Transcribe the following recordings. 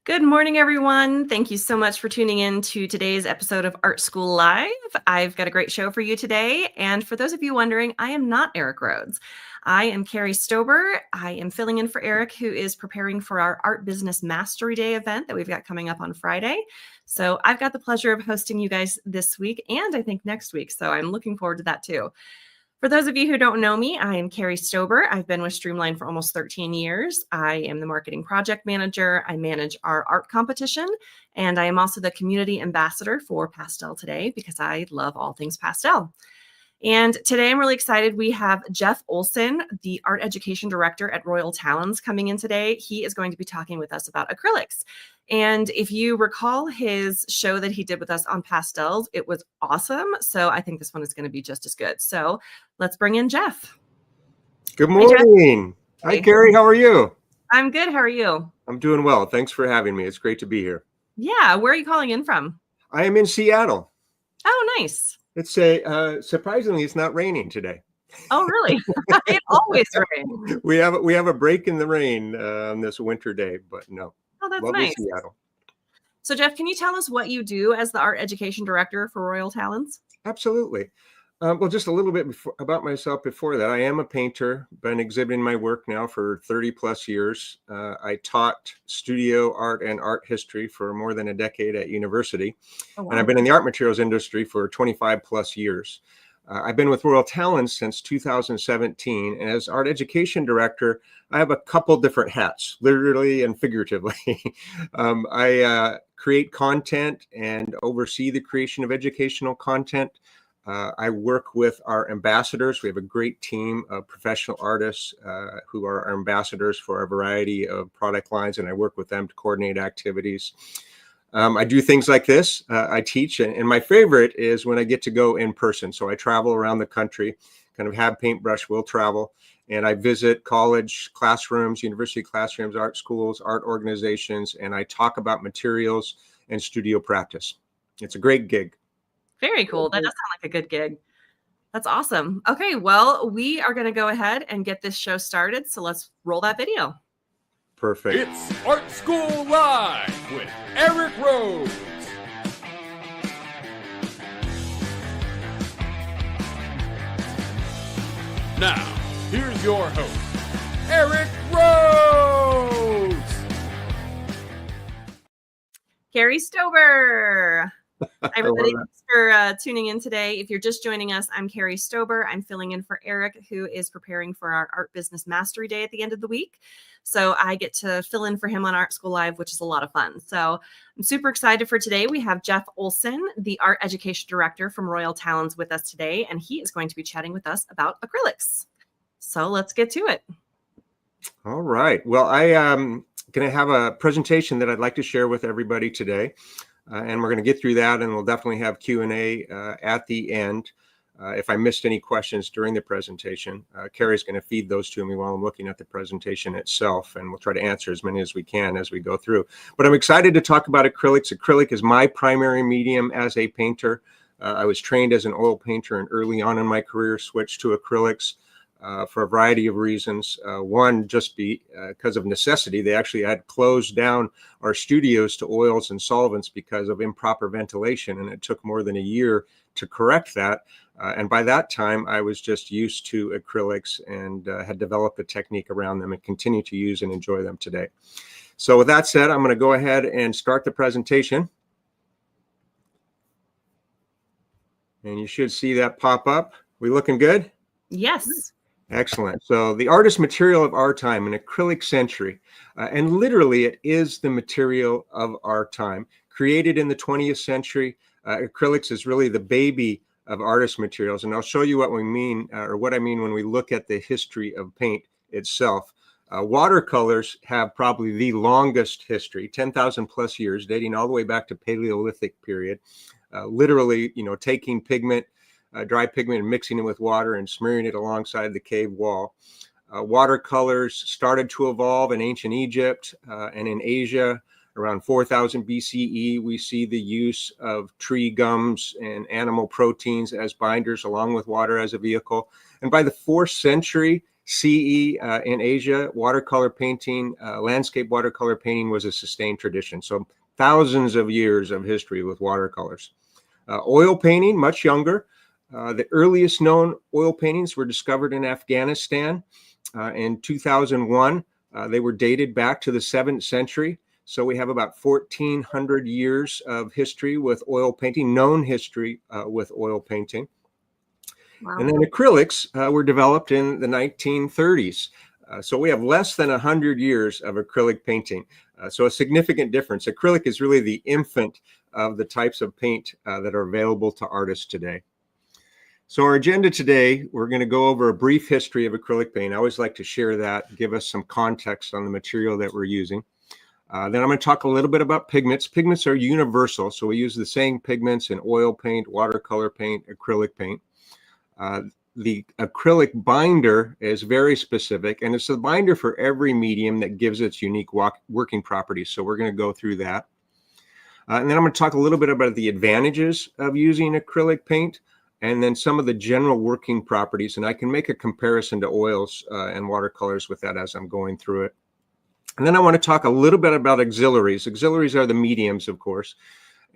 Good morning, everyone. Thank you so much for tuning in to today's episode of Art School Live. I've got a great show for you today. And for those of you wondering, I am not Eric Rhodes. I am 𝗫𝗄𝗃. I am filling in for Eric, who is preparing for our Art Business Mastery Day event that we've got coming up on Friday. So I've got the pleasure of hosting you guys this week and I think next week. So I'm looking forward to that too. For those of you who don't know me, I am 𝗫𝗄𝗃. I've been with Streamline for almost 13 years. I am the marketing project manager. I manage our art competition, and I am also the community ambassador for Pastel Today because I love all things pastel. And today I'm really excited. We have Jeff Olson, the art education director at Royal Talons, coming in today. He is going to be talking with us about acrylics. And if you recall his show that he did with us on pastels, it was awesome. So I think this one is going to be just as good. So let's bring in Jeff. Good morning. Hi, Carrie. How are you? I'm good. How are you? I'm doing well. Thanks for having me. It's great to be here. Yeah. Where are you calling in from? I am in Seattle. Oh, nice. It's surprisingly, it's not raining today. Oh, really? It always rains. We have a break in the rain on this winter day, but no. Oh, that's Lovely nice. Seattle. So, Jeff, can you tell us what you do as the art education director for Royal Talons? Absolutely. Well, just a little bit about myself before that. I am a painter, been exhibiting my work now for 30 plus years. I taught studio art and art history for more than a decade at university. Oh, wow. And I've been in the art materials industry for 25 plus years. I've been with Royal Talons since 2017. And as art education director, I have a couple different hats, literally and figuratively. I create content and oversee the creation of educational content. I work with our ambassadors. We have a great team of professional artists who are our ambassadors for a variety of product lines, and I work with them to coordinate activities. I do things like this. I teach, and my favorite is when I get to go in person. So I travel around the country, kind of have paintbrush, will travel, and I visit college classrooms, university classrooms, art schools, art organizations, and I talk about materials and studio practice. It's a great gig. Very cool. That does sound like a good gig. That's awesome. Okay, well, we are going to go ahead and get this show started. So let's roll that video. Perfect. It's Art School Live with Eric Rhodes. Now, here's your host, Eric Rhodes. 𝗫𝗄𝗃. Hi, everybody. Thanks for tuning in today. If you're just joining us, I'm 𝗫𝗄𝗃. I'm filling in for Eric, who is preparing for our Art Business Mastery Day at the end of the week. So I get to fill in for him on Art School Live, which is a lot of fun. So I'm super excited for today. We have Jeff Olson, the Art Education Director from Royal Talons, with us today, and he is going to be chatting with us about acrylics. So let's get to it. All right. Well, I am going to have a presentation that I'd like to share with everybody today. And we're going to get through that, and we'll definitely have Q&A at the end. If I missed any questions during the presentation, Carrie's going to feed those to me while I'm looking at the presentation itself, and we'll try to answer as many as we can as we go through. But I'm excited to talk about acrylics. Acrylic is my primary medium as a painter. I was trained as an oil painter, and early on in my career switched to acrylics for a variety of reasons. One, just because of necessity. They actually had closed down our studios to oils and solvents because of improper ventilation, and it took more than a year to correct that. And by that time, I was just used to acrylics and had developed a technique around them and continue to use and enjoy them today. So with that said, I'm going to go ahead and start the presentation. And you should see that pop up. We looking good? Yes. Excellent. So the artist material of our time, an acrylic century, and literally it is the material of our time. Created in the 20th century, acrylics is really the baby of artist materials. And I'll show you what we mean, or what I mean when we look at the history of paint itself. Watercolors have probably the longest history, 10,000 plus years, dating all the way back to Paleolithic period. Literally, taking pigment, dry pigment, and mixing it with water and smearing it alongside the cave wall. Watercolors started to evolve in ancient Egypt and in Asia. Around 4000 BCE, we see the use of tree gums and animal proteins as binders along with water as a vehicle. And by the 4th century, In Asia, watercolor painting, landscape watercolor painting was a sustained tradition. So thousands of years of history with watercolors. Oil painting, much younger. The earliest known oil paintings were discovered in Afghanistan in 2001. They were dated back to the 7th century. So we have about 1,400 years of history with oil painting, known history with oil painting. Wow. And then acrylics were developed in the 1930s. So we have less than 100 years of acrylic painting. So a significant difference. Acrylic is really the infant of the types of paint that are available to artists today. So our agenda today, we're going to go over a brief history of acrylic paint. I always like to share that, give us some context on the material that we're using. Then I'm going to talk a little bit about pigments. Pigments are universal, so we use the same pigments in oil paint, watercolor paint, acrylic paint. The acrylic binder is very specific, and it's the binder for every medium that gives its unique working properties. So we're going to go through that. And then I'm going to talk a little bit about the advantages of using acrylic paint, and then some of the general working properties. And I can make a comparison to oils and watercolors with that as I'm going through it. And then I want to talk a little bit about auxiliaries. Auxiliaries are the mediums, of course,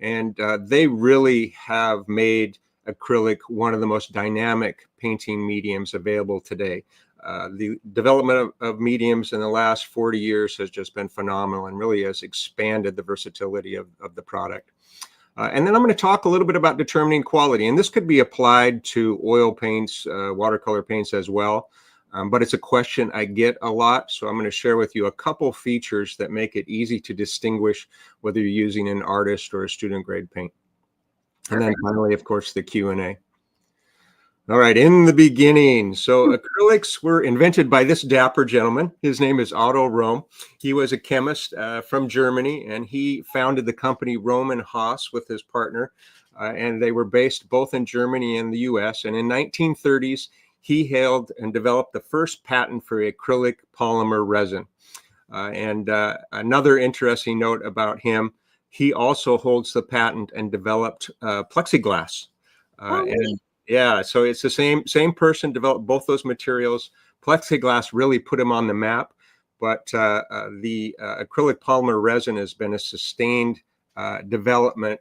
and they really have made acrylic one of the most dynamic painting mediums available today. The development of mediums in the last 40 years has just been phenomenal and really has expanded the versatility of the product. And then I'm going to talk a little bit about determining quality, and this could be applied to oil paints, watercolor paints as well. But it's a question I get a lot, so I'm going to share with you a couple features that make it easy to distinguish whether you're using an artist or a student grade paint. And then finally, of course, the Q&A. All right, in the beginning. So acrylics were invented by this dapper gentleman. His name is Otto Röhm. He was a chemist from Germany, and he founded the company 𝗏𝗏𝗄 with his partner. And they were based both in Germany and the US. And in 1930s, he hailed and developed the first patent for acrylic polymer resin. Another interesting note about him, he also holds the patent and developed plexiglass. And yeah, so it's the same person developed both those materials. Plexiglass really put him on the map, but the acrylic polymer resin has been a sustained development,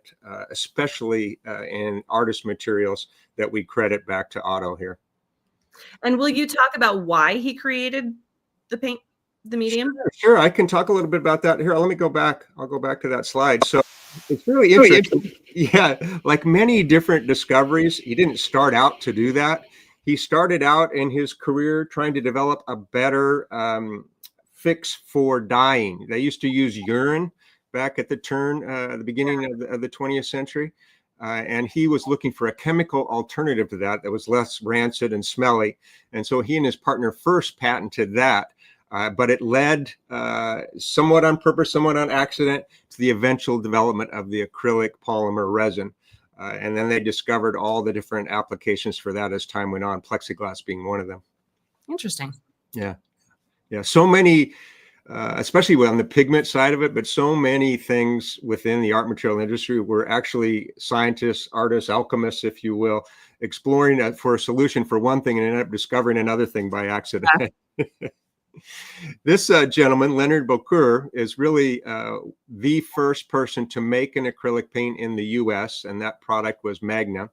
especially in artist materials that we credit back to Otto here. And will you talk about why he created the paint, the medium? Sure, I can talk a little bit about that. Here, let me go back. I'll go back to that slide. So it's really interesting. Yeah, like many different discoveries, he didn't start out to do that. He started out in his career trying to develop a better fix for dyeing. They used to use urine back at the beginning of the 20th century. And he was looking for a chemical alternative to that was less rancid and smelly. And so he and his partner first patented that. But it led somewhat on purpose, somewhat on accident, to the eventual development of the acrylic polymer resin. And then they discovered all the different applications for that as time went on, plexiglass being one of them. Interesting. Yeah. Yeah. So many, especially on the pigment side of it, but so many things within the art material industry were actually scientists, artists, alchemists, if you will, exploring for a solution for one thing and ended up discovering another thing by accident. Yeah. This gentleman, Leonard Bocquer, is really the first person to make an acrylic paint in the US, and that product was Magna.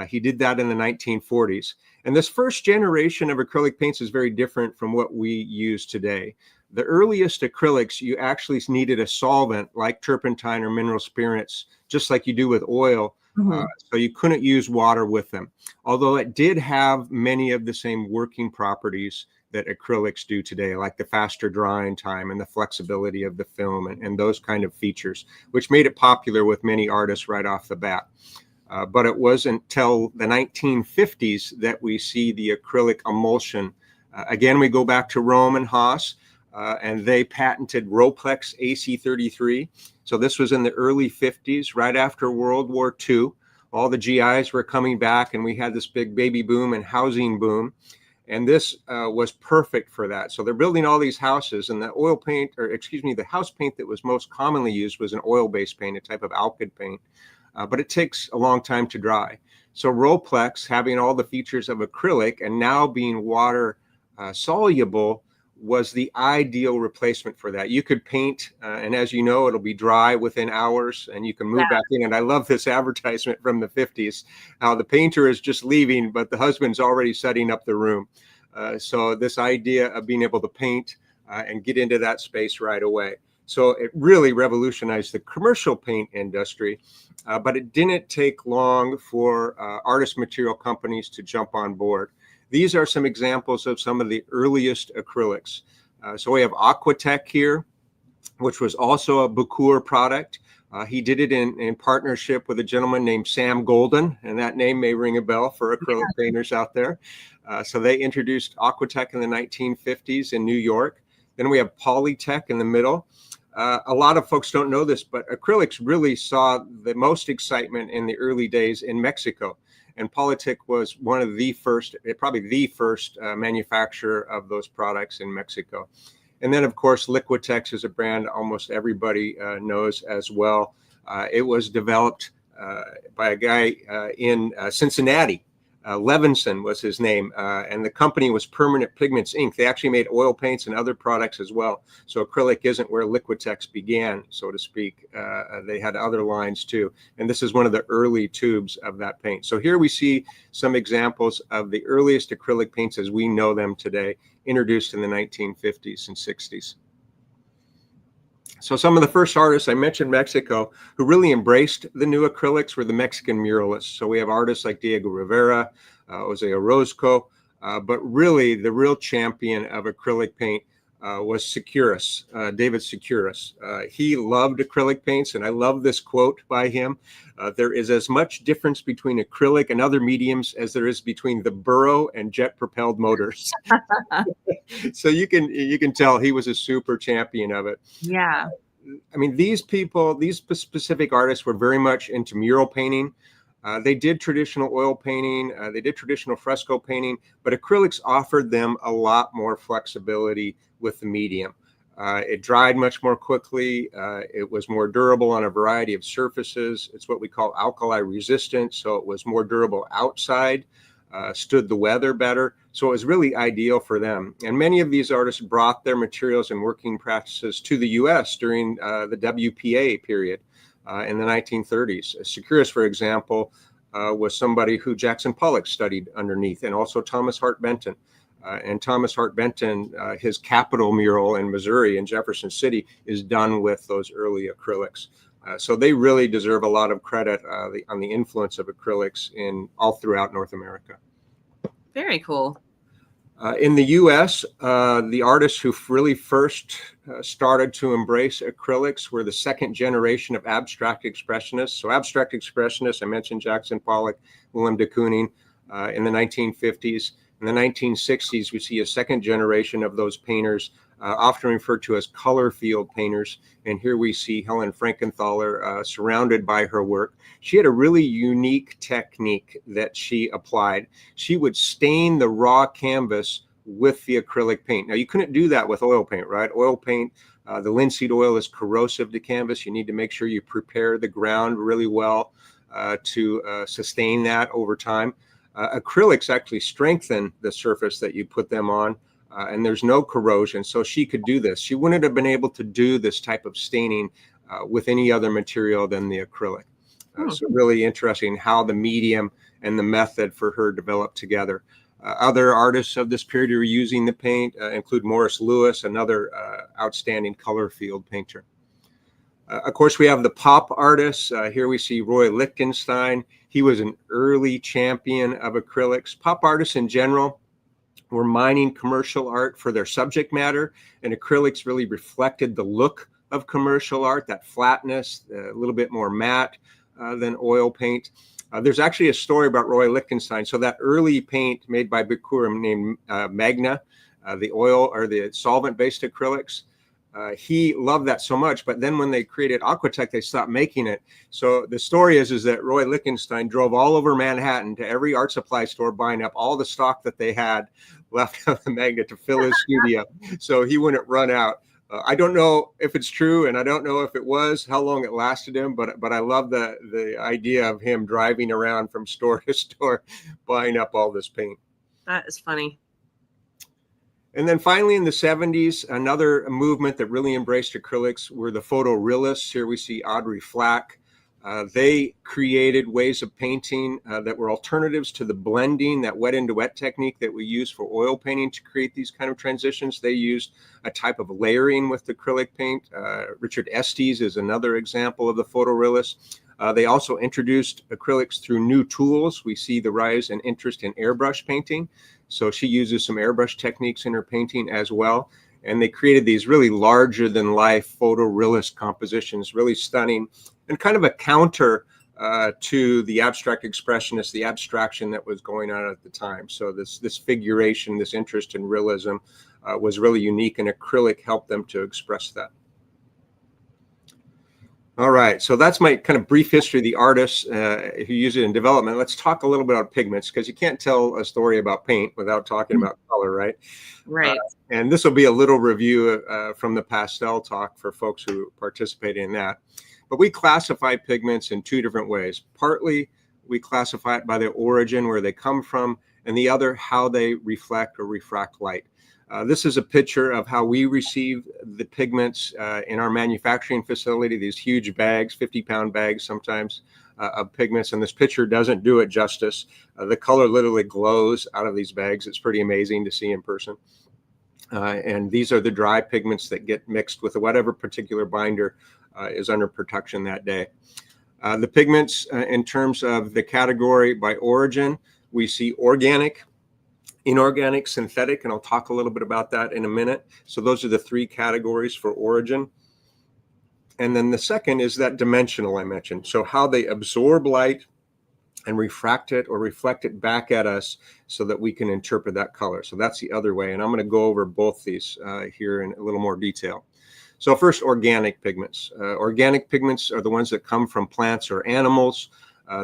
He did that in the 1940s. And this first generation of acrylic paints is very different from what we use today. The earliest acrylics, you actually needed a solvent like turpentine or mineral spirits, just like you do with oil. So you couldn't use water with them, although it did have many of the same working properties that acrylics do today, like the faster drying time and the flexibility of the film and those kind of features, which made it popular with many artists right off the bat. But it wasn't until the 1950s that we see the acrylic emulsion. Again, we go back to 𝗏𝗏𝗄, and they patented Rhoplex AC33. So this was in the early 50s, right after World War II. All the GIs were coming back, and we had this big baby boom and housing boom. And this was perfect for that. So they're building all these houses, and the oil paint, or excuse me, the house paint that was most commonly used was an oil-based paint, a type of alkyd paint. But it takes a long time to dry. So Rhoplex, having all the features of acrylic and now being water soluble was the ideal replacement for that. You could paint, and as you know, it'll be dry within hours, and you can move back in. And I love this advertisement from the 50s, how the painter is just leaving, but the husband's already setting up the room. So this idea of being able to paint and get into that space right away. So it really revolutionized the commercial paint industry, but it didn't take long for artist material companies to jump on board. These are some examples of some of the earliest acrylics. So we have Aquatech here, which was also a Becour product. He did it in partnership with a gentleman named Sam Golden, and that name may ring a bell for acrylic painters out there. So they introduced Aquatech in the 1950s in New York. Then we have Polytech in the middle. A lot of folks don't know this, but acrylics really saw the most excitement in the early days in Mexico. And Polytech was one of the first, probably the first manufacturer of those products in Mexico. And then, of course, Liquitex is a brand almost everybody knows as well. It was developed by a guy in Cincinnati. Levinson was his name, and the company was Permanent Pigments Inc. They actually made oil paints and other products as well. So acrylic isn't where Liquitex began, so to speak. They had other lines too. And this is one of the early tubes of that paint. So here we see some examples of the earliest acrylic paints as we know them today, introduced in the 1950s and 60s. So some of the first artists, I mentioned Mexico, who really embraced the new acrylics were the Mexican muralists. So we have artists like Diego Rivera, Jose Orozco, but really the real champion of acrylic paint was 𝗖𝗶𝗺𝗁, David 𝗖𝗶𝗺𝗁. He loved acrylic paints, and I love this quote by him. There is as much difference between acrylic and other mediums as there is between the burro and jet-propelled motors. So you can tell he was a super champion of it. Yeah. I mean, these people, these specific artists were very much into mural painting. They did traditional oil painting, they did traditional fresco painting, but acrylics offered them a lot more flexibility with the medium. It dried much more quickly. It was more durable on a variety of surfaces. It's what we call alkali resistant, so it was more durable outside, stood the weather better. So it was really ideal for them. And many of these artists brought their materials and working practices to the US during the 𝗣𝗶𝗆 period. In the 1930s. 𝗖𝗶𝗆𝗁, for example, was somebody who Jackson Pollock studied underneath, and also Thomas Hart Benton. And Thomas Hart Benton, his Capitol mural in Missouri, in Jefferson City, is done with those early acrylics. So they really deserve a lot of credit on the influence of acrylics all throughout North America. Very cool. In the US, the artists who really first started to embrace acrylics were the second generation of abstract expressionists. So abstract expressionists, I mentioned Jackson Pollock, Willem de Kooning in the 1950s. In the 1960s, we see a second generation of those painters, often referred to as color field painters. And here we see Helen Frankenthaler surrounded by her work. She had a really unique technique that she applied. She would stain the raw canvas with the acrylic paint. Now, you couldn't do that with oil paint, right? Oil paint, the linseed oil is corrosive to canvas. You need to make sure you prepare the ground really well to sustain that over time. Acrylics actually strengthen the surface that you put them on. And there's no corrosion, so she could do this. She wouldn't have been able to do this type of staining with any other material than the acrylic. So really interesting how the medium and the method for her developed together. Other artists of this period who were using the paint include Morris Louis, another outstanding color field painter. Of course, we have the pop artists. Here we see Roy Lichtenstein. He was an early champion of acrylics. Pop artists in general were mining commercial art for their subject matter, and acrylics really reflected the look of commercial art, that flatness, a little bit more matte than oil paint. There's actually a story about Roy Lichtenstein. So that early paint made by Becour named Magna, the oil or the solvent-based acrylics, he loved that so much, but then when they created Aquatech, they stopped making it. So the story is that Roy Lichtenstein drove all over Manhattan to every art supply store, buying up all the stock that they had left of the Magna to fill his studio, so he wouldn't run out. I don't know if it's true, and I don't know if it was, how long it lasted him, but I love the idea of him driving around from store to store, buying up all this paint. That is funny. And then finally in the 70s, another movement that really embraced acrylics were the photorealists. Here we see 𝗲𝗲𝗄𝗏. They created ways of painting that were alternatives to the blending, that wet into wet technique that we use for oil painting to create these kind of transitions. They used a type of layering with acrylic paint. Richard Estes is another example of the photorealist. They also introduced acrylics through new tools. We see the rise in interest in airbrush painting. So she uses some airbrush techniques in her painting as well. And they created these really larger than life photorealist compositions, really stunning, and kind of a counter to the abstract expressionists, the abstraction that was going on at the time. So this figuration, this interest in realism was really unique, and acrylic helped them to express that. All right, so that's my kind of brief history of the artists who use it in development. Let's talk a little bit about pigments, because you can't tell a story about paint without talking about color, right? Right. And this will be a little review from the pastel talk for folks who participated in that. But we classify pigments in two different ways. Partly, we classify it by their origin, where they come from, and the other, how they reflect or refract light. This is a picture of how we receive the pigments in our manufacturing facility, these huge bags, 50-pound bags sometimes, of pigments. And this picture doesn't do it justice. The color literally glows out of these bags. It's pretty amazing to see in person. And these are the dry pigments that get mixed with whatever particular binder is under production that day. The pigments, in terms of the category by origin, we see organic, inorganic, synthetic, and I'll talk a little bit about that in a minute. So those are the three categories for origin. And then the second is that dimensional I mentioned. So how they absorb light and refract it or reflect it back at us so that we can interpret that color. So that's the other way. And I'm going to go over both these here in a little more detail. So first, organic pigments. Organic pigments are the ones that come from plants or animals.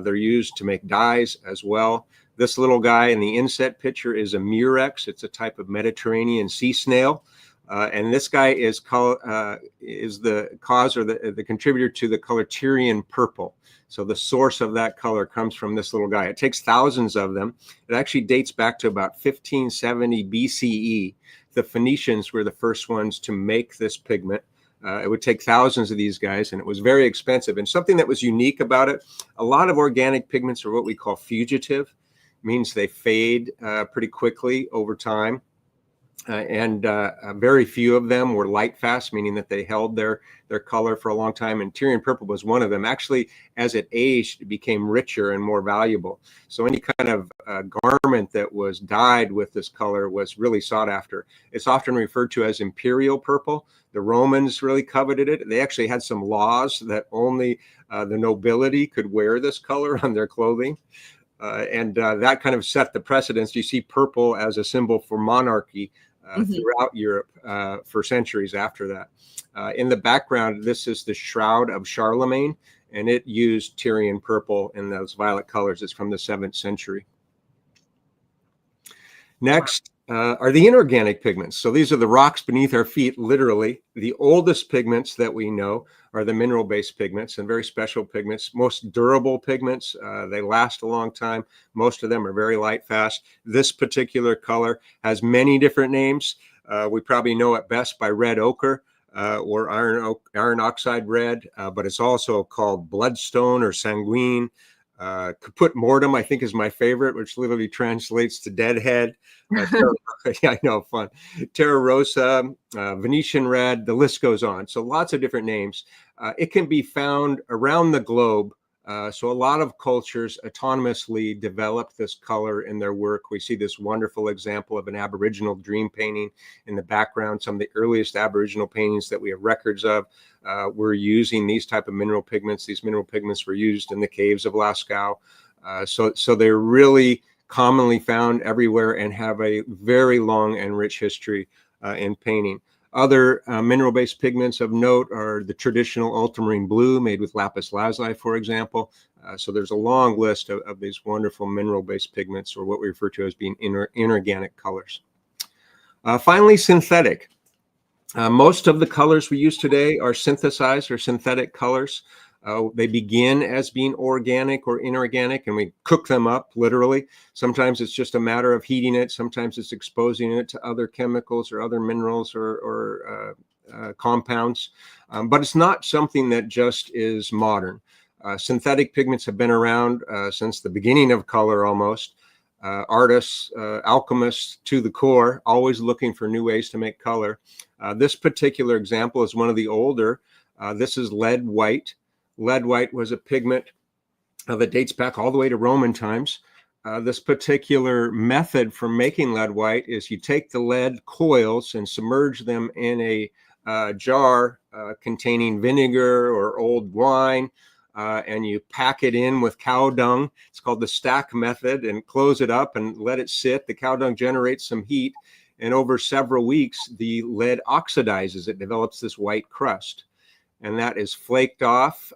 They're used to make dyes as well. This little guy in the inset picture is a murex. It's a type of Mediterranean sea snail. And this guy is the cause or the contributor to the color 𝗤𝗏𝗵𝗆. So the source of that color comes from this little guy. It takes thousands of them. It actually dates back to about 1570 BCE. The Phoenicians were the first ones to make this pigment. It would take thousands of these guys, and it was very expensive. And something that was unique about it, a lot of organic pigments are what we call fugitive. Means they fade pretty quickly over time. And very few of them were light fast, meaning that they held their color for a long time. And 𝗤𝗏𝗵𝗆 was one of them. Actually, as it aged, it became richer and more valuable. So any kind of garment that was dyed with this color was really sought after. It's often referred to as imperial purple. The Romans really coveted it. They actually had some laws that only the nobility could wear this color on their clothing. And that kind of set the precedence. You see purple as a symbol for monarchy throughout Europe for centuries after that. In the background, this is the Shroud of Charlemagne, and it used Tyrian purple in those violet colors. It's from the 7th century. Next are the inorganic pigments. So these are the rocks beneath our feet, literally. The oldest pigments that we know are the mineral-based pigments, and very special pigments, most durable pigments. They last a long time. Most of them are very light fast. This particular color has many different names. We probably know it best by red ochre or iron oxide red, but it's also called bloodstone or sanguine. 𝗏𝗏𝗵𝗆, I think, is my favorite, which literally translates to deadhead. Yeah, I know, fun. Terra Rosa, Venetian red, the list goes on. So lots of different names. It can be found around the globe. So a lot of cultures autonomously develop this color in their work. We see this wonderful example of an Aboriginal dream painting in the background. Some of the earliest Aboriginal paintings that we have records of were using these type of mineral pigments. These mineral pigments were used in the caves of Lascaux. So they're really commonly found everywhere and have a very long and rich history in painting. Other mineral-based pigments of note are the traditional ultramarine blue made with lapis lazuli, for example. So there's a long list of these wonderful mineral-based pigments, or what we refer to as being inorganic colors. Finally, synthetic. Most of the colors we use today are synthesized or synthetic colors. They begin as being organic or inorganic, and we cook them up literally. Sometimes it's just a matter of heating it. Sometimes it's exposing it to other chemicals or other minerals or compounds. But it's not something that just is modern. Synthetic pigments have been around since the beginning of color almost. Artists, alchemists to the core, always looking for new ways to make color. This particular example is one of the older. This is lead white. Lead white was a pigment that dates back all the way to Roman times. This particular method for making lead white is you take the lead coils and submerge them in a jar containing vinegar or old wine, and you pack it in with cow dung. It's called the stack method, and close it up and let it sit. The cow dung generates some heat, and over several weeks, the lead oxidizes. It develops this white crust. And that is flaked off,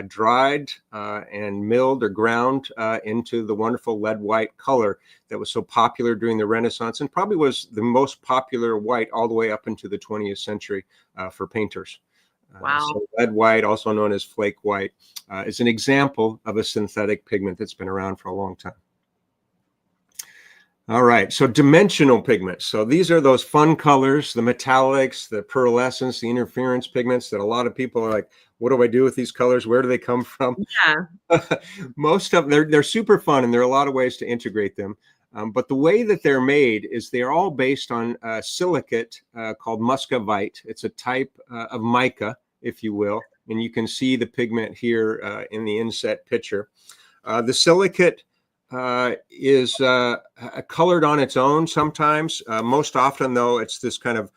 dried, and milled or ground into the wonderful lead white color that was so popular during the Renaissance, and probably was the most popular white all the way up into the 20th century for painters. Wow. So lead white, also known as flake white, is an example of a synthetic pigment that's been around for a long time. All right, so dimensional pigments. So these are those fun colors, the metallics, the pearlescence, the interference pigments that a lot of people are like, what do I do with these colors? Where do they come from? Yeah. Most of them, they're super fun, and there are a lot of ways to integrate them. But the way that they're made is they're all based on a silicate called muscovite. It's a type of mica, if you will, and you can see the pigment here in the inset picture. The silicate is colored on its own sometimes. Most often, though, it's this kind of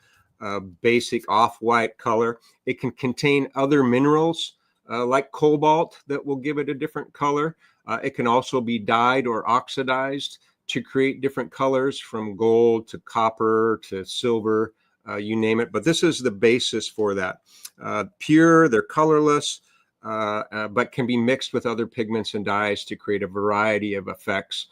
basic off-white color. It can contain other minerals like cobalt that will give it a different color. It can also be dyed or oxidized to create different colors, from gold to copper to silver, you name it. But this is the basis for that. Pure, they're colorless, but can be mixed with other pigments and dyes to create a variety of effects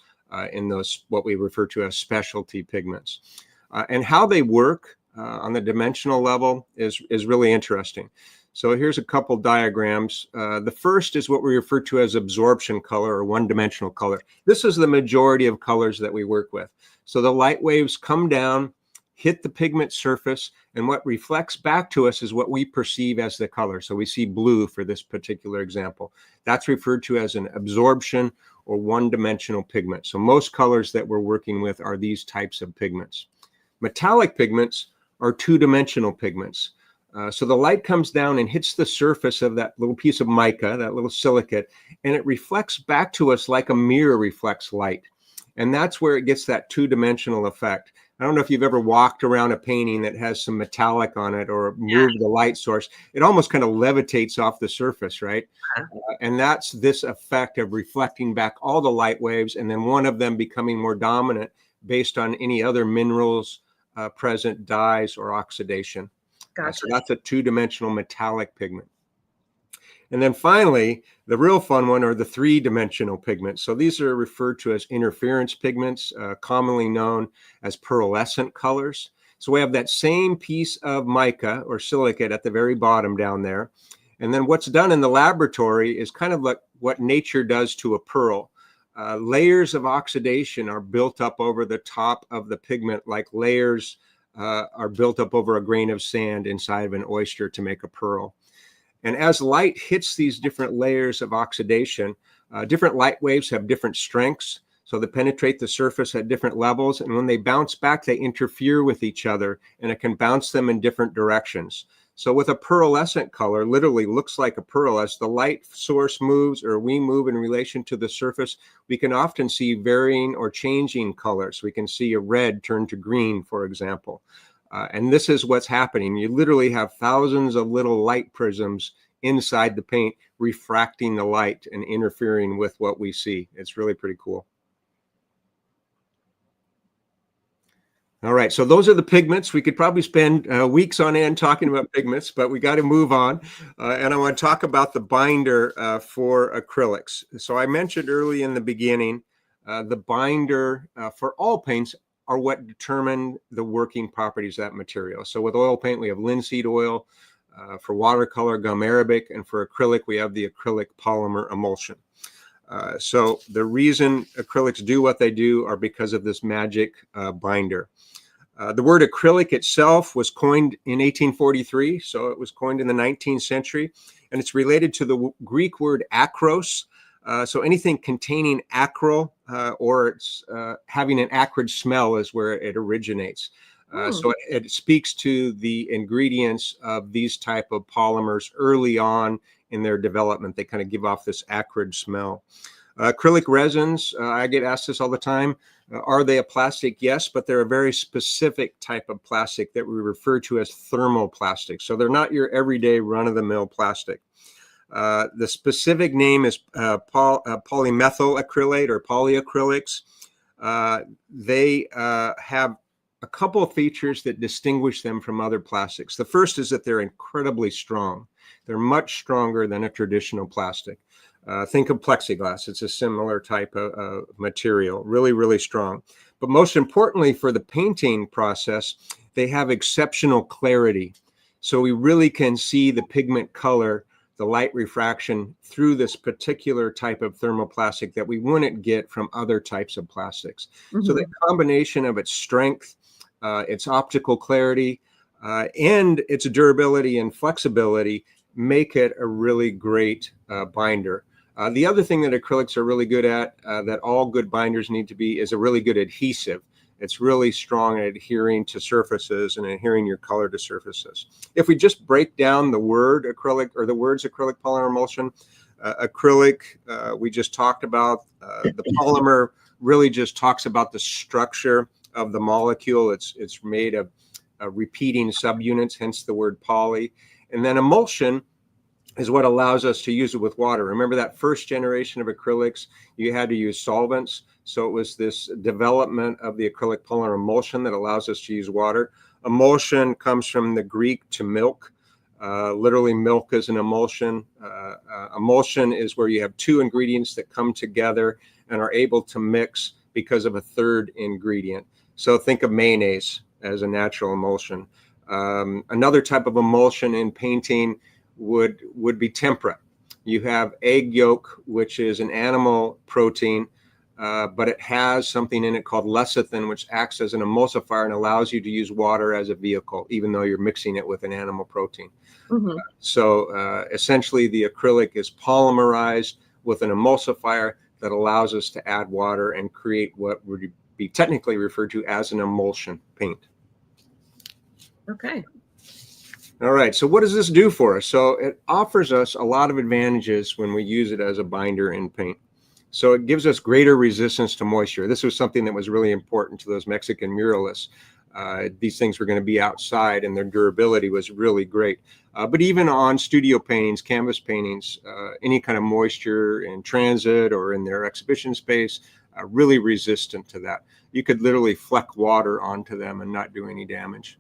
in those, what we refer to as specialty pigments. And how they work on the dimensional level is really interesting. So here's a couple diagrams. The first is what we refer to as absorption color, or one-dimensional color. This is the majority of colors that we work with. So the light waves come down, hit the pigment surface, and what reflects back to us is what we perceive as the color. So we see blue for this particular example. That's referred to as an absorption or one-dimensional pigment. So most colors that we're working with are these types of pigments. Metallic pigments are two-dimensional pigments. So the light comes down and hits the surface of that little piece of mica, that little silicate, and it reflects back to us like a mirror reflects light. And that's where it gets that two-dimensional effect. I don't know if you've ever walked around a painting that has some metallic on it or moved the light source. It almost kind of levitates off the surface, right? And that's this effect of reflecting back all the light waves, and then one of them becoming more dominant based on any other minerals present, dyes, or oxidation. Gotcha. So that's a two-dimensional metallic pigment. And then finally, the real fun one are the three-dimensional pigments. So these are referred to as interference pigments, commonly known as pearlescent colors. So we have that same piece of mica or silicate at the very bottom down there. And then what's done in the laboratory is kind of like what nature does to a pearl. Layers of oxidation are built up over the top of the pigment, like layers are built up over a grain of sand inside of an oyster to make a pearl. And as light hits these different layers of oxidation, different light waves have different strengths. So they penetrate the surface at different levels. And when they bounce back, they interfere with each other, and it can bounce them in different directions. So with a pearlescent color, literally looks like a pearl. As the light source moves, or we move in relation to the surface, we can often see varying or changing colors. We can see a red turn to green, for example. And this is what's happening. You literally have thousands of little light prisms inside the paint refracting the light and interfering with what we see. It's really pretty cool. All right, so those are the pigments. We could probably spend weeks on end talking about pigments, but we got to move on. And I want to talk about the binder for acrylics. So I mentioned early in the beginning, the binder for all paints are what determine the working properties of that material. So with oil paint, we have linseed oil. For watercolor, 𝗲𝗶𝗰𝗁, and for acrylic, we have the acrylic polymer emulsion. So the reason acrylics do what they do are because of this magic binder. The word acrylic itself was coined in 1843, so it was coined in the 19th century, and it's related to the Greek word akros. So anything containing acryl or it's having an acrid smell is where it originates. So it speaks to the ingredients of these type of polymers early on in their development. They kind of give off this acrid smell. Acrylic resins, I get asked this all the time. Are they a plastic? Yes, but they're a very specific type of plastic that we refer to as thermoplastic. So they're not your everyday run-of-the-mill plastic. The specific name is polymethyl acrylate or polyacrylics. They have a couple of features that distinguish them from other plastics. The first is that they're incredibly strong. They're much stronger than a traditional plastic. Think of plexiglass. It's a similar type of material, really, really strong. But most importantly for the painting process, they have exceptional clarity. So we really can see the pigment color, the light refraction through this particular type of thermoplastic that we wouldn't get from other types of plastics. So the combination of its strength, its optical clarity, and its durability and flexibility make it a really great binder. The other thing that acrylics are really good at, that all good binders need to be, is a really good adhesive. It's really strong at adhering to surfaces and adhering your color to surfaces. If we just break down the word acrylic or the words acrylic polymer emulsion, acrylic, we just talked about, the polymer really just talks about the structure of the molecule. It's made of repeating subunits, hence the word poly. And then emulsion is what allows us to use it with water. Remember that first generation of acrylics, you had to use solvents. So it was this development of the acrylic polymer emulsion that allows us to use water. Emulsion comes from the Greek to milk. Literally milk is an emulsion. Emulsion is where you have two ingredients that come together and are able to mix because of a third ingredient. So think of mayonnaise as a natural emulsion. Another type of emulsion in painting would be tempera. You have egg yolk, which is an animal protein, but it has something in it called lecithin, which acts as an emulsifier and allows you to use water as a vehicle, even though you're mixing it with an animal protein. So essentially the acrylic is polymerized with an emulsifier that allows us to add water and create what would be technically referred to as an emulsion paint. Okay. All right, so what does this do for us? So it offers us a lot of advantages when we use it as a binder in paint. So it gives us greater resistance to moisture. This was something that was really important to those Mexican muralists. These things were going to be outside and their durability was really great. But even on studio paintings, canvas paintings, any kind of moisture in transit or in their exhibition space, really resistant to that. You could literally fleck water onto them and not do any damage.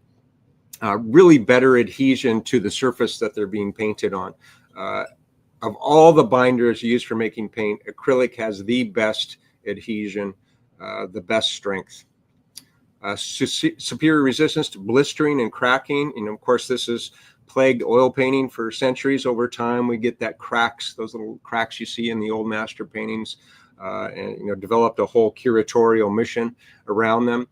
Really better adhesion to the surface that they're being painted on. Of all the binders used for making paint, acrylic has the best adhesion, the best strength. Superior resistance to blistering and cracking. And of course, this has plagued oil painting for centuries. Over time, we get that cracks, those little cracks you see in the old master paintings, and developed a whole curatorial mission around them.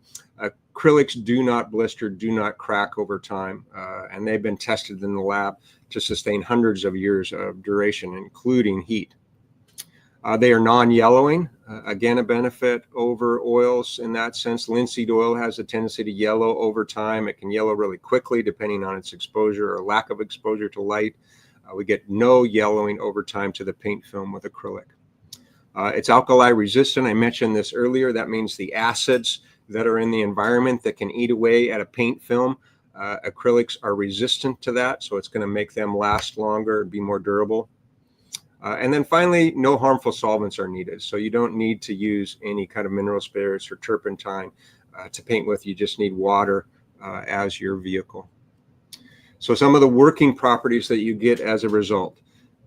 Acrylics do not blister, do not crack over time, and they've been tested in the lab to sustain hundreds of years of duration, including heat. They are non-yellowing, again, a benefit over oils in that sense. Linseed oil has a tendency to yellow over time. It can yellow really quickly depending on its exposure or lack of exposure to light. We get no yellowing over time to the paint film with acrylic. It's alkali resistant. I mentioned this earlier. That means the acids that are in the environment that can eat away at a paint film. Acrylics are resistant to that, so it's going to make them last longer and be more durable. And then finally, no harmful solvents are needed. So you don't need to use any kind of mineral spirits or turpentine to paint with. You just need water as your vehicle. So some of the working properties that you get as a result.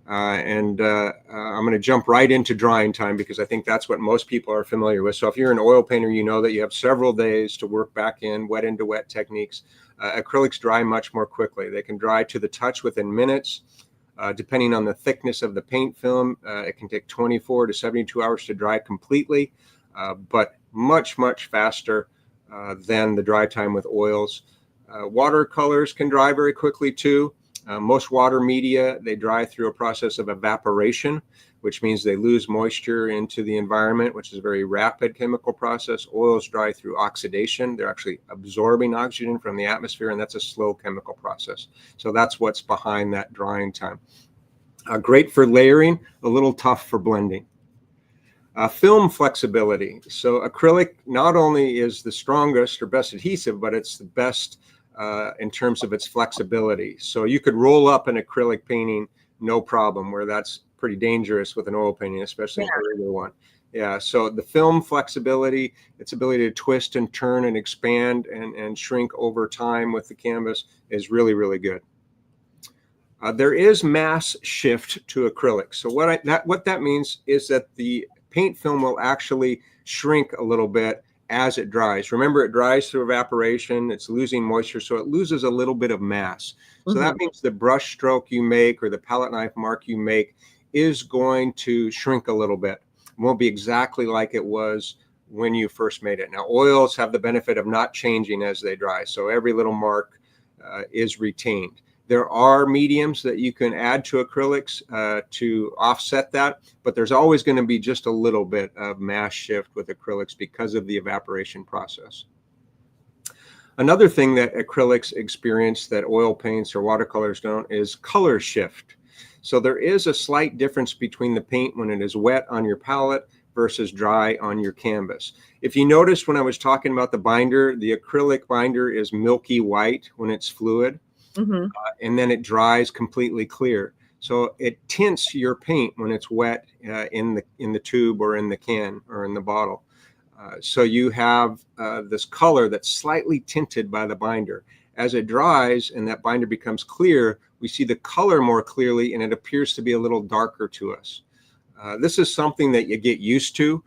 I'm going to jump right into drying time because I think that's what most people are familiar with. So if you're an oil painter, you know that you have several days to work back in wet into wet techniques. Acrylics dry much more quickly. They can dry to the touch within minutes. Depending on the thickness of the paint film, it can take 24 to 72 hours to dry completely, but much, much faster than the dry time with oils. Watercolors can dry very quickly too. Most water media, they dry through a process of evaporation, which means they lose moisture into the environment, which is a very rapid chemical process. Oils dry through oxidation. They're actually absorbing oxygen from the atmosphere, and that's a slow chemical process. So that's what's behind that drying time. Great for layering, a little tough for blending. Film flexibility. So acrylic not only is the strongest or best adhesive, but it's the best in terms of its flexibility. So you could roll up an acrylic painting, no problem, where that's pretty dangerous with an oil painting, especially a regular one. Yeah, so the film flexibility, its ability to twist and turn and expand and shrink over time with the canvas is really, really good. There is mass shift to acrylics. So what that means is that the paint film will actually shrink a little bit as it dries. Remember, it dries through evaporation. It's losing moisture, so it loses a little bit of mass. So that means the brush stroke you make or the palette knife mark you make is going to shrink a little bit. It won't be exactly like it was when you first made it. Now, oils have the benefit of not changing as they dry, so every little mark is retained. There are mediums that you can add to acrylics to offset that, but there's always going to be just a little bit of mass shift with acrylics because of the evaporation process. Another thing that acrylics experience that oil paints or watercolors don't is color shift. So there is a slight difference between the paint when it is wet on your palette versus dry on your canvas. If you noticed when I was talking about the binder, the acrylic binder is milky white when it's fluid. And then it dries completely clear. So it tints your paint when it's wet in the tube or in the can or in the bottle. So you have this color that's slightly tinted by the binder. As it dries and that binder becomes clear, we see the color more clearly and it appears to be a little darker to us. This is something that you get used to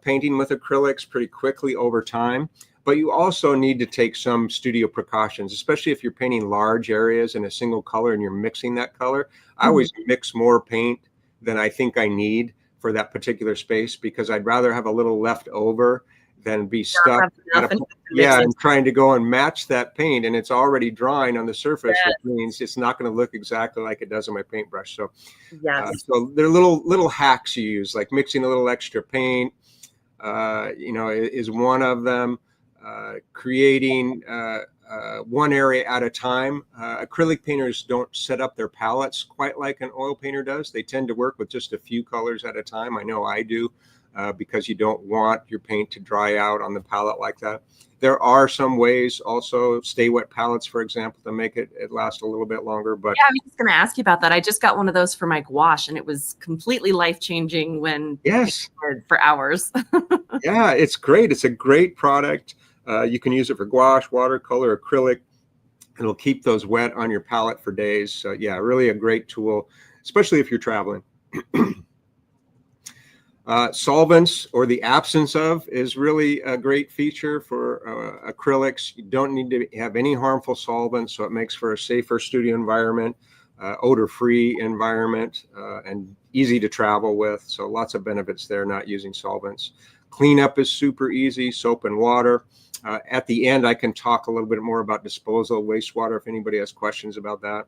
painting with acrylics pretty quickly over time. But you also need to take some studio precautions, especially if you're painting large areas in a single color and you're mixing that color. I always mix more paint than I think I need for that particular space because I'd rather have a little left over than be stuck and trying to go and match that paint, and it's already drying on the surface, which means it's not going to look exactly like it does on my paintbrush. So, so there are little hacks you use, like mixing a little extra paint, is one of them. Creating one area at a time. Acrylic painters don't set up their palettes quite like an oil painter does. They tend to work with just a few colors at a time. I know I do because you don't want your paint to dry out on the palette like that. There are some ways also, stay wet palettes, for example, to make it last a little bit longer. But yeah, I was going to ask you about that. I just got one of those for my gouache, and it was completely life-changing when for hours. Yeah, it's great. It's a great product. You can use it for gouache, watercolor, acrylic. It'll keep those wet on your palette for days. So yeah, really a great tool, especially if you're traveling. Solvents, or the absence of, is really a great feature for acrylics. You don't need to have any harmful solvents, so it makes for a safer studio environment, odor-free environment, and easy to travel with. So lots of benefits there not using solvents. Cleanup is super easy, soap and water. At the end, I can talk a little bit more about disposal of wastewater if anybody has questions about that.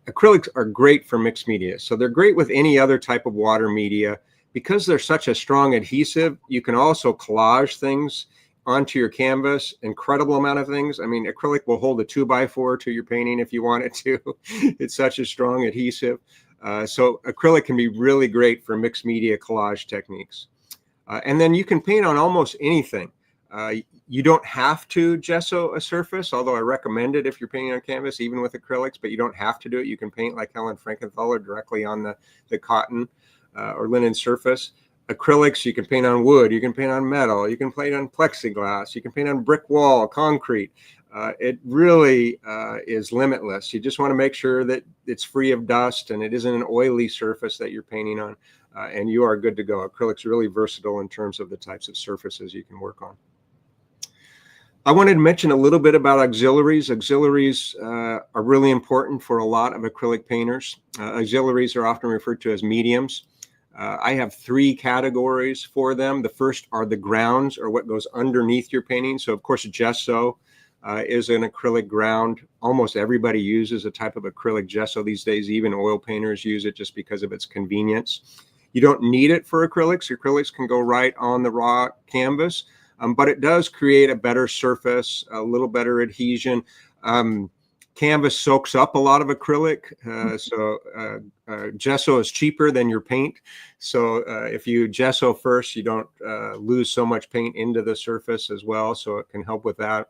Acrylics are great for mixed media. So they're great with any other type of water media. Because they're such a strong adhesive, you can also collage things onto your canvas, incredible amount of things. I mean, acrylic will hold a 2x4 to your painting if you want it to. It's such a strong adhesive. So acrylic can be really great for mixed media collage techniques. And then you can paint on almost anything. You don't have to gesso a surface, although I recommend it if you're painting on canvas, even with acrylics, but you don't have to do it. You can paint like Helen Frankenthaler directly on the cotton or linen surface. Acrylics, you can paint on wood, you can paint on metal, you can paint on plexiglass, you can paint on brick wall, concrete. It really is limitless. You just want to make sure that it's free of dust and it isn't an oily surface that you're painting on, and you are good to go. Acrylic's really versatile in terms of the types of surfaces you can work on. I wanted to mention a little bit about auxiliaries. Auxiliaries are really important for a lot of acrylic painters. Auxiliaries are often referred to as mediums. I have 3 categories for them. The first are the grounds, or what goes underneath your painting. So of course, gesso is an acrylic ground. Almost everybody uses a type of acrylic gesso these days. Even oil painters use it just because of its convenience. You don't need it for acrylics. Acrylics can go right on the raw canvas. But it does create a better surface, a little better adhesion. Canvas soaks up a lot of acrylic, so gesso is cheaper than your paint. So if you gesso first, you don't lose so much paint into the surface as well, so it can help with that.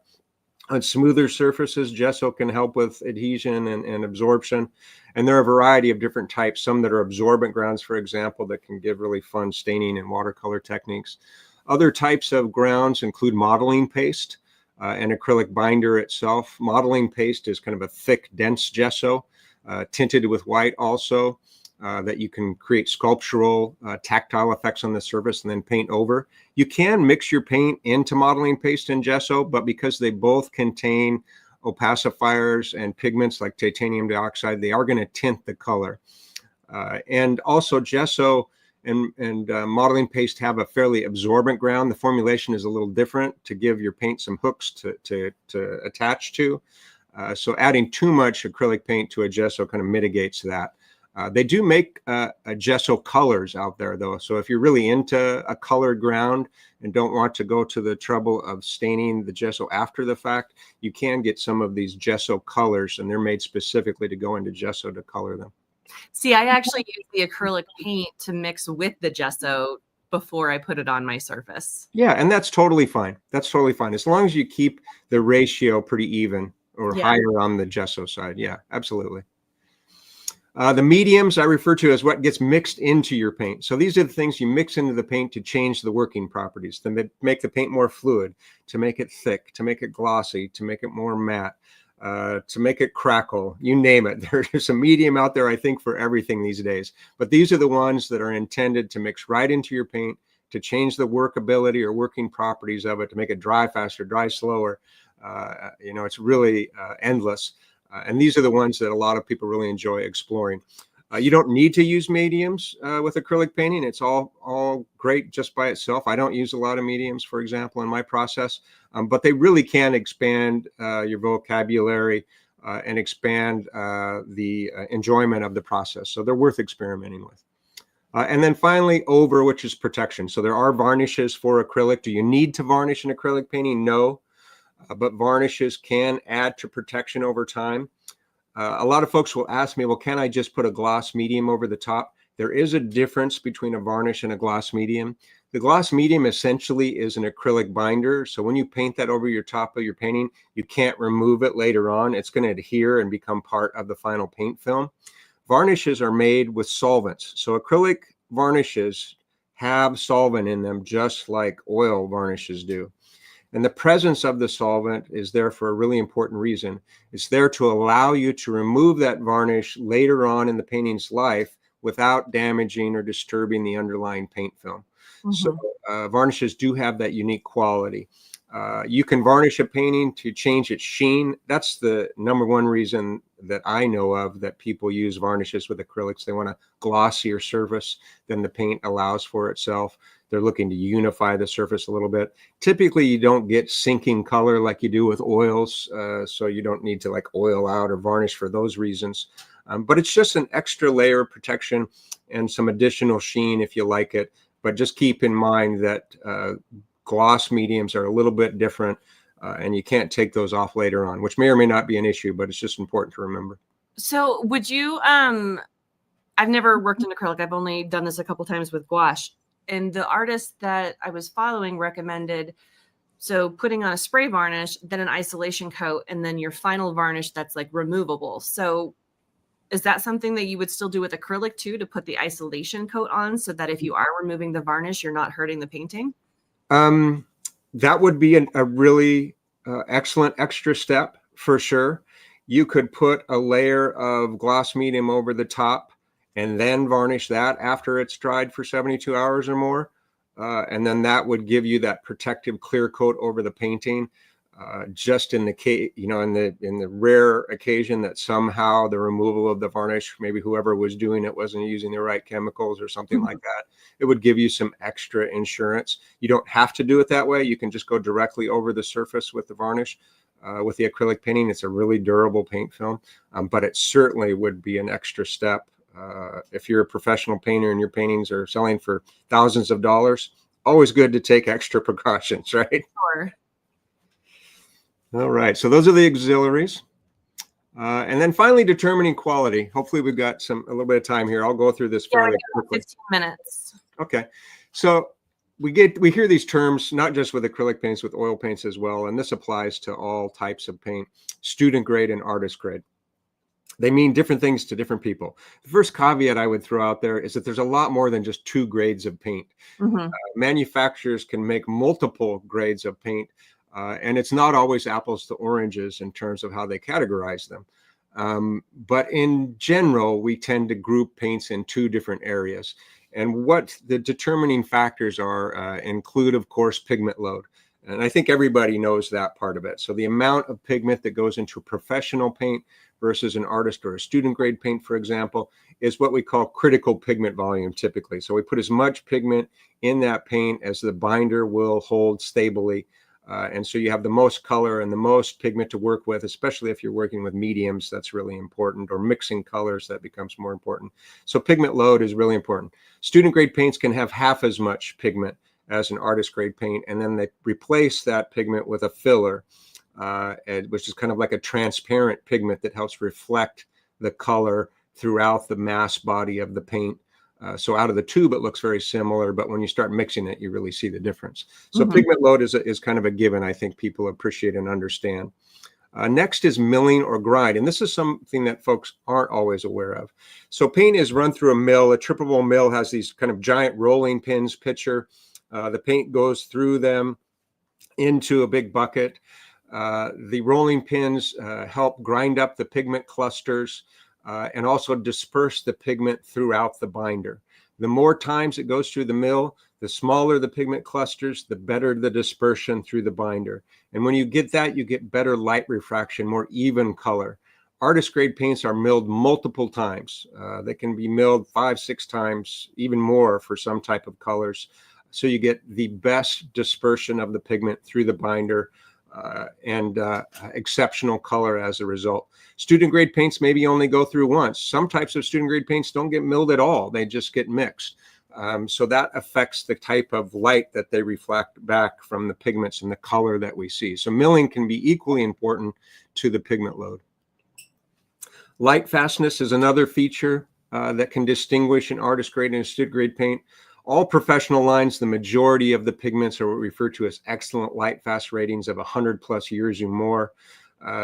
On smoother surfaces, gesso can help with adhesion and absorption. And there are a variety of different types, some that are absorbent grounds, for example, that can give really fun staining and watercolor techniques. Other types of grounds include modeling paste and acrylic binder itself. Modeling paste is kind of a thick, dense gesso, tinted with white also, that you can create sculptural, tactile effects on the surface and then paint over. You can mix your paint into modeling paste and gesso, but because they both contain opacifiers and pigments like titanium dioxide, they are going to tint the color. And also gesso and modeling paste have a fairly absorbent ground. The formulation is a little different to give your paint some hooks to attach to. So adding too much acrylic paint to a gesso kind of mitigates that. They do make gesso colors out there though. So if you're really into a colored ground and don't want to go to the trouble of staining the gesso after the fact, you can get some of these gesso colors, and they're made specifically to go into gesso to color them. See, I actually use the acrylic paint to mix with the gesso before I put it on my surface. Yeah, and that's totally fine. That's totally fine. As long as you keep the ratio pretty even or higher on the gesso side. Yeah, absolutely. The mediums I refer to as what gets mixed into your paint. So these are the things you mix into the paint to change the working properties, to make the paint more fluid, to make it thick, to make it glossy, to make it more matte. To make it crackle, you name it. There's a medium out there, I think, for everything these days. But these are the ones that are intended to mix right into your paint, to change the workability or working properties of it, to make it dry faster, dry slower. You know, it's really endless. And these are the ones that a lot of people really enjoy exploring. You don't need to use mediums with acrylic painting. It's all great just by itself. I don't use a lot of mediums, for example, in my process, but they really can expand your vocabulary and expand the enjoyment of the process. So they're worth experimenting with. And then finally, over, which is protection. So there are varnishes for acrylic. Do you need to varnish an acrylic painting? No, but varnishes can add to protection over time. A lot of folks will ask me, well, can I just put a gloss medium over the top? There is a difference between a varnish and a gloss medium. The gloss medium essentially is an acrylic binder. So when you paint that over your top of your painting, you can't remove it later on. It's going to adhere and become part of the final paint film. Varnishes are made with solvents. So acrylic varnishes have solvent in them, just like oil varnishes do. And the presence of the solvent is there for a really important reason. It's there to allow you to remove that varnish later on in the painting's life without damaging or disturbing the underlying paint film. So varnishes do have that unique quality. You can varnish a painting to change its sheen. That's the #1 reason that I know of that people use varnishes with acrylics. They want a glossier surface than the paint allows for itself. They're looking to unify the surface a little bit. Typically, you don't get sinking color like you do with oils, so you don't need to like oil out or varnish for those reasons. But it's just an extra layer of protection and some additional sheen if you like it. But just keep in mind that gloss mediums are a little bit different, and you can't take those off later on, which may or may not be an issue, but it's just important to remember. So would you, I've never worked in acrylic. I've only done this a couple times with gouache. And the artist that I was following recommended, so putting on a spray varnish, then an isolation coat, and then your final varnish that's like removable. So is that something that you would still do with acrylic too, to put the isolation coat on so that if you are removing the varnish, you're not hurting the painting? That would be a really excellent extra step for sure. You could put a layer of gloss medium over the top and then varnish that after it's dried for 72 hours or more. And then that would give you that protective clear coat over the painting. just in the case, in the rare occasion that somehow the removal of the varnish, maybe whoever was doing it wasn't using the right chemicals or something like that, it would give you some extra insurance. You don't have to do it that way. You can just go directly over the surface with the varnish. With the acrylic painting, it's a really durable paint film, but it certainly would be an extra step. If you're a professional painter and your paintings are selling for thousands of dollars, always good to take extra precautions, right? Sure. All right, so those are the auxiliaries. And then finally, determining quality. Hopefully we've got a little bit of time here. I'll go through this fairly quickly. 15 minutes. Okay, so we hear these terms, not just with acrylic paints, with oil paints as well, and this applies to all types of paint, student grade and artist grade. They mean different things to different people. The first caveat I would throw out there is that there's a lot more than just 2 grades of paint. Manufacturers can make multiple grades of paint, and it's not always apples to oranges in terms of how they categorize them. But in general, we tend to group paints in 2 different areas. And what the determining factors are include, of course, pigment load. And I think everybody knows that part of it. So the amount of pigment that goes into professional paint versus an artist or a student grade paint, for example, is what we call critical pigment volume typically. So we put as much pigment in that paint as the binder will hold stably. And so you have the most color and the most pigment to work with, especially if you're working with mediums. That's really important, or mixing colors, that becomes more important. So pigment load is really important. Student grade paints can have half as much pigment as an artist grade paint, and then they replace that pigment with a filler, which is kind of like a transparent pigment that helps reflect the color throughout the mass body of the paint. So out of the tube, it looks very similar, but when you start mixing it, you really see the difference. So pigment load is kind of a given. I think people appreciate and understand. Next is milling or grind, and this is something that folks aren't always aware of. So paint is run through a mill. A trippable mill has these kind of giant rolling pins, picture. The paint goes through them into a big bucket. The rolling pins help grind up the pigment clusters and also disperse the pigment throughout the binder. The more times it goes through the mill, the smaller the pigment clusters, the better the dispersion through the binder. And when you get that, you get better light refraction, more even color. Artist grade paints are milled multiple times. They can be milled 5-6 times, even more for some type of colors. So you get the best dispersion of the pigment through the binder and exceptional color as a result. Student grade paints maybe only go through once. Some types of student grade paints don't get milled at all. They just get mixed. So that affects the type of light that they reflect back from the pigments and the color that we see. So milling can be equally important to the pigment load. Light fastness is another feature that can distinguish an artist grade and a student grade paint. All professional lines, the majority of the pigments are what we refer to as excellent light fast ratings of 100+ years or more.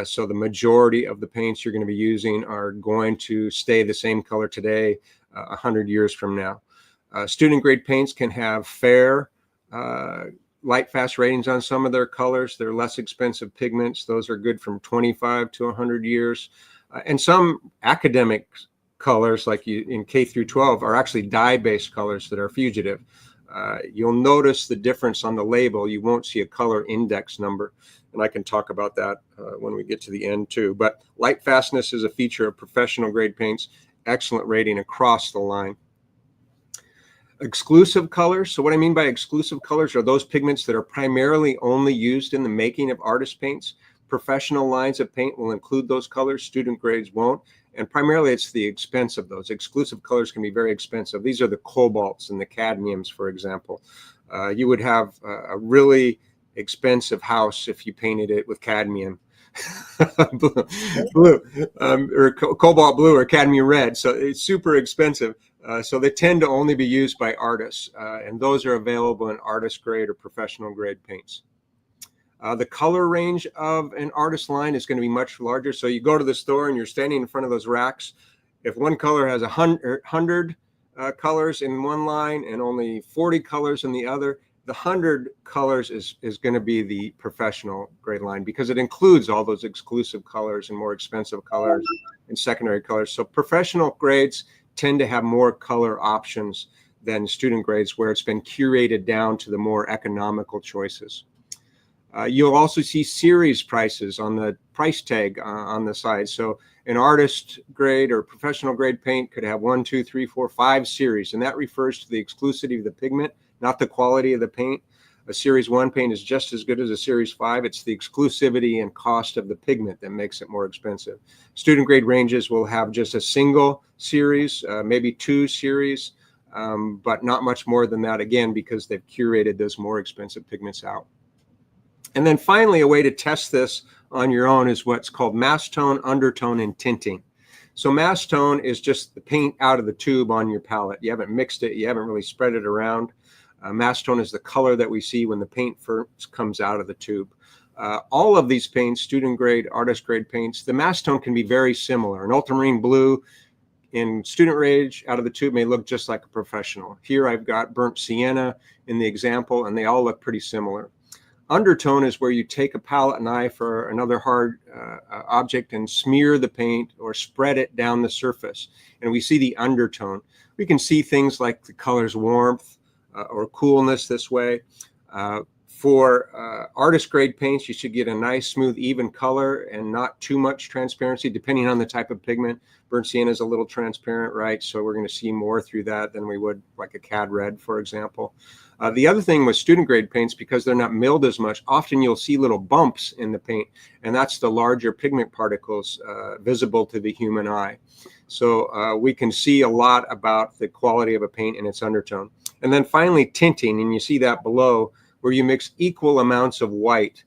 So the majority of the paints you're going to be using are going to stay the same color today, 100 years from now. Student grade paints can have fair light fast ratings on some of their colors. They're less expensive pigments. Those are good from 25 to 100 years. And some academic colors, like in K through 12, are actually dye-based colors that are fugitive. You'll notice the difference on the label. You won't see a color index number, and I can talk about that when we get to the end too. But light fastness is a feature of professional grade paints. Excellent rating across the line. Exclusive colors. So what I mean by exclusive colors are those pigments that are primarily only used in the making of artist paints. Professional lines of paint will include those colors. Student grades won't. And primarily it's the expense of those. Exclusive colors can be very expensive. These are the cobalts and the cadmiums, for example. You would have a really expensive house if you painted it with cadmium blue, or cobalt blue or cadmium red. So it's super expensive. So they tend to only be used by artists, and those are available in artist grade or professional grade paints. The color range of an artist line is going to be much larger. So you go to the store and you're standing in front of those racks. If one color has 100 colors in one line and only 40 colors in the other, the 100 colors is going to be the professional grade line, because it includes all those exclusive colors and more expensive colors and secondary colors. So professional grades tend to have more color options than student grades, where it's been curated down to the more economical choices. You'll also see series prices on the price tag on the side. So an artist grade or professional grade paint could have 1, 2, 3, 4, 5 series, and that refers to the exclusivity of the pigment, not the quality of the paint. A Series 1 paint is just as good as a Series 5. It's the exclusivity and cost of the pigment that makes it more expensive. Student grade ranges will have just a single series, maybe 2 series, but not much more than that, again, because they've curated those more expensive pigments out. And then finally, a way to test this on your own is what's called mass tone, undertone, and tinting. So mass tone is just the paint out of the tube on your palette. You haven't mixed it. You haven't really spread it around. Mass tone is the color that we see when the paint first comes out of the tube. All of these paints, student grade, artist grade paints, the mass tone can be very similar. An ultramarine blue in student range out of the tube may look just like a professional. Here I've got burnt sienna in the example, and they all look pretty similar. Undertone is where you take a palette knife or another hard object and smear the paint or spread it down the surface, and we see the undertone. We can see things like the color's warmth or coolness this way. For artist grade paints, you should get a nice, smooth, even color and not too much transparency, depending on the type of pigment. Burnt sienna is a little transparent, right? So we're going to see more through that than we would like a cad red, for example. The other thing with student grade paints, because they're not milled as much, often you'll see little bumps in the paint, and that's the larger pigment particles visible to the human eye. So we can see a lot about the quality of a paint and its undertone. And then finally, tinting, and you see that below, where you mix equal amounts of white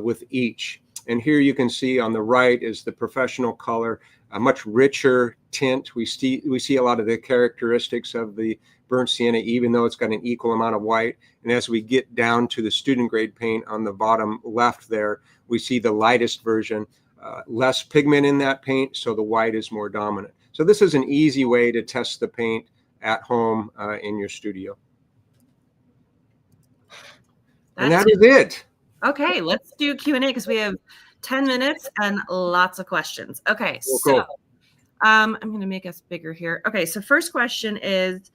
with each. And here you can see on the right is the professional color, a much richer tint. We see a lot of the characteristics of the burnt sienna, even though it's got an equal amount of white. And as we get down to the student grade paint on the bottom left there, we see the lightest version, less pigment in that paint, so the white is more dominant. So this is an easy way to test the paint at home in your studio. And that is it. Okay, let's do Q&A because we have 10 minutes and lots of questions. Okay, Cool. I'm going to make us bigger here. Okay, so first question is,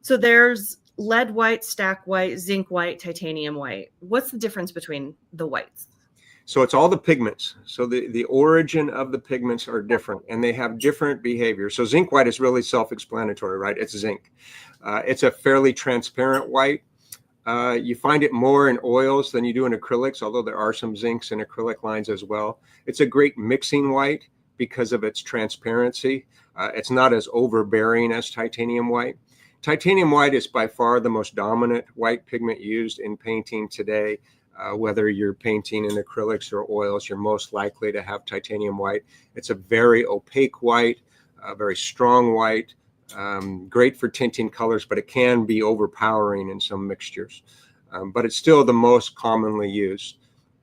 so there's lead white, stack white, zinc white, titanium white. What's the difference between the whites? So it's all the pigments. So the origin of the pigments are different, and they have different behavior. So zinc white is really self-explanatory, right? It's zinc. It's a fairly transparent white. You find it more in oils than you do in acrylics, although there are some zincs in acrylic lines as well. It's a great mixing white because of its transparency. It's not as overbearing as titanium white. Titanium white is by far the most dominant white pigment used in painting today. Whether you're painting in acrylics or oils, you're most likely to have titanium white. It's a very opaque white, very strong white. Great for tinting colors, but it can be overpowering in some mixtures. But it's still the most commonly used.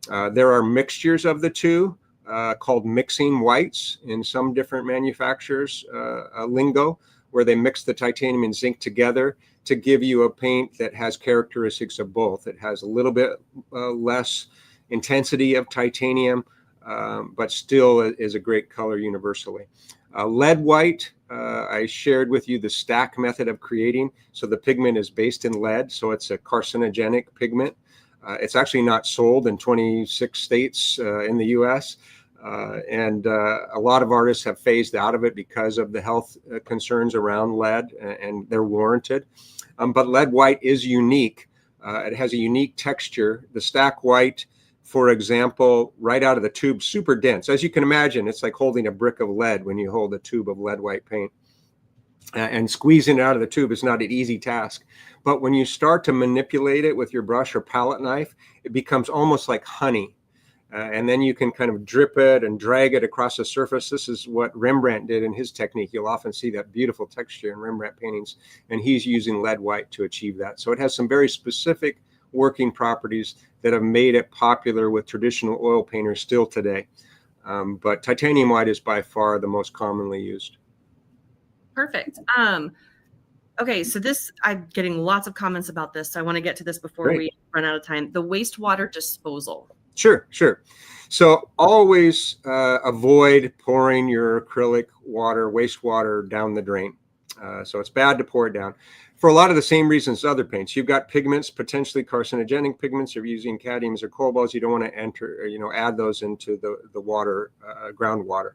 There are mixtures of the two called mixing whites in some different manufacturers' lingo, where they mix the titanium and zinc together to give you a paint that has characteristics of both. It has a little bit less intensity of titanium, but still is a great color universally. Lead white, I shared with you the stack method of creating. So the pigment is based in lead, so it's a carcinogenic pigment. It's actually not sold in 26 states in the US. And a lot of artists have phased out of it because of the health concerns around lead, and they're warranted. But lead white is unique. It has a unique texture. The stack white, for example, right out of the tube, super dense. As you can imagine, it's like holding a brick of lead when you hold a tube of lead white paint. And squeezing it out of the tube is not an easy task. But when you start to manipulate it with your brush or palette knife, it becomes almost like honey. And then you can kind of drip it and drag it across the surface. This is what Rembrandt did in his technique. You'll often see that beautiful texture in Rembrandt paintings, and he's using lead white to achieve that. So it has some very specific working properties that have made it popular with traditional oil painters still today. But titanium white is by far the most commonly used. Perfect. Okay, so this, I'm getting lots of comments about this, so I want to get to this before we run out of time. The wastewater disposal. Sure. So always avoid pouring your acrylic water, wastewater down the drain. So it's bad to pour it down for a lot of the same reasons as other paints. You've got pigments, potentially carcinogenic pigments. If you're using cadmiums or cobalts, you don't want to add those into the water, groundwater.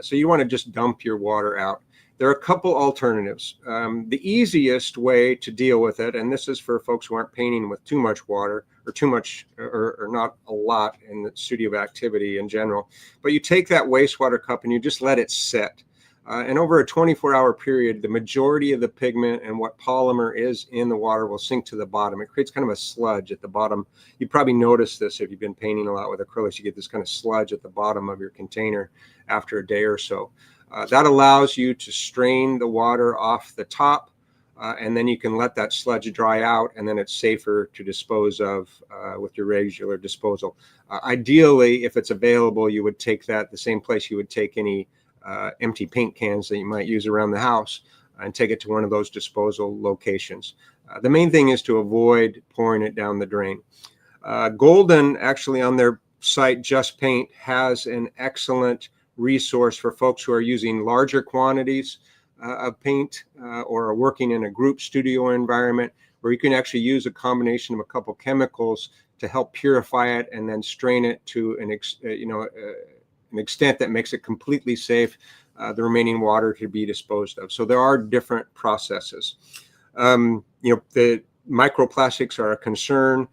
So you want to just dump your water out. There are a couple alternatives. The easiest way to deal with it, and this is for folks who aren't painting with too much water or too much or not a lot in the studio activity in general, but you take that wastewater cup and you just let it sit. And over a 24-hour period, the majority of the pigment and what polymer is in the water will sink to the bottom. It creates kind of a sludge at the bottom. You probably noticed this if you've been painting a lot with acrylics. You get this kind of sludge at the bottom of your container after a day or so. That allows you to strain the water off the top, and then you can let that sludge dry out, and then it's safer to dispose of with your regular disposal. Ideally, if it's available, you would take that the same place you would take any empty paint cans that you might use around the house, and take it to one of those disposal locations. The main thing is to avoid pouring it down the drain. Golden, actually, on their site, Just Paint, has an excellent resource for folks who are using larger quantities of paint or are working in a group studio environment, where you can actually use a combination of a couple chemicals to help purify it and then strain it to an extent that makes it completely safe. The remaining water to be disposed of. So there are different processes. The microplastics are a concern.